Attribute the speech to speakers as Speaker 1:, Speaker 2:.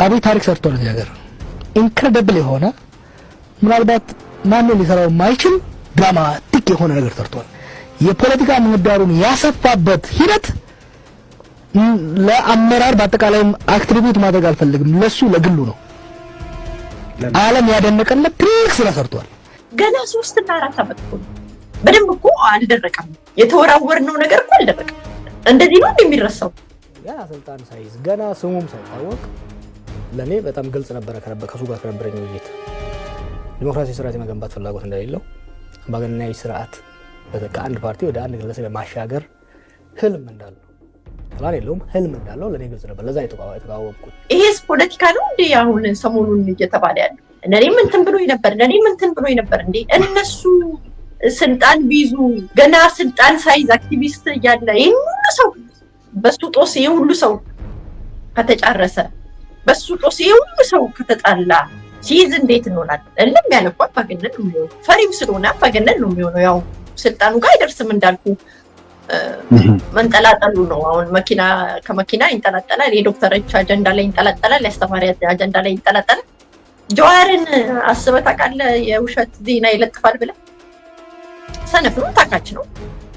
Speaker 1: አብይ ታሪክ ሰርቷል እዚህ ሀገር ኢንክሬዲብል የሆነ ምናልባት ማንም ሊሰራው የማይችል ድራማቲክ የሆነ ነገር ሰርቷል የፖለቲካ ምህዳሩን ያሰፋበት ሂደት ለአመራር በአጠቃላይ አክቲቪቲ ማድረግ አልፈልግም ለሱ ለግሉ ነው ዓለም ያደነቀለት ትልቅ ስራ ሰርቷል
Speaker 2: ገና 3 እና 4 አመት ነው በደንብ እኮ አልደረቀም የተወራወርነው ነገር እኮ አልደረቀም እንደዚህ ነው እንደሚረሳው
Speaker 1: ገና ስልጣን ሳይዝ ገና ስሙም ሳይታወቅ ለኔ በጣም ግልጽ ነበር ከሱ ጋር ከነበረኝ ውይይት ዲሞክራሲ ስርዓት የመገንባት ፍላጎት እንደሌለው አምባገነናዊ ስርዓት በተቃንድ ፓርቲ ወደ አንድ ግለሰብ ለማሻገር ህልም እንዳለው ፕላን የለውም ህልም እንዳለው ለኔ ግልጽ ነበር ለዛ የተቃወምኩት
Speaker 2: ይሄስ ፖለቲካ ነው እንዴ አሁን ሰሞኑን እየተባለ ያለው እነኔም እንትን ብሎ ነበር እንዴ እነሱ ስልጣን ቢይዙ ገና ስልጣን ሳይዝ አክቲቪስት ያለ ይሁሉ ሰው በሱ ጦስ ይሁሉ ሰው ከተጫረሰ በሱ ጦስ ይሁሉ ሰው ከተጣላ ሲይዝ እንዴት እንሆናለን እለም ያለፈው አባገነን ነው ፈሪም ስለሆነ አባገነን ነው የሚሆነው ያው ስልጣኑ ጋር አይደርስም እንዳልኩ መንጠላጠሉ ነው አሁን መኪና ከመኪና ይንጠላጠላል የዶክተሮች አጀንዳ ላይ ይንጠላጠላል ያስተማሪያት አጀንዳ ላይ ይንጠላጠላል ጀዋርን አስበታ ካለ የውሸት ዜና ይለጥፋል ብለ ሰነፍ ነው ታካች ነው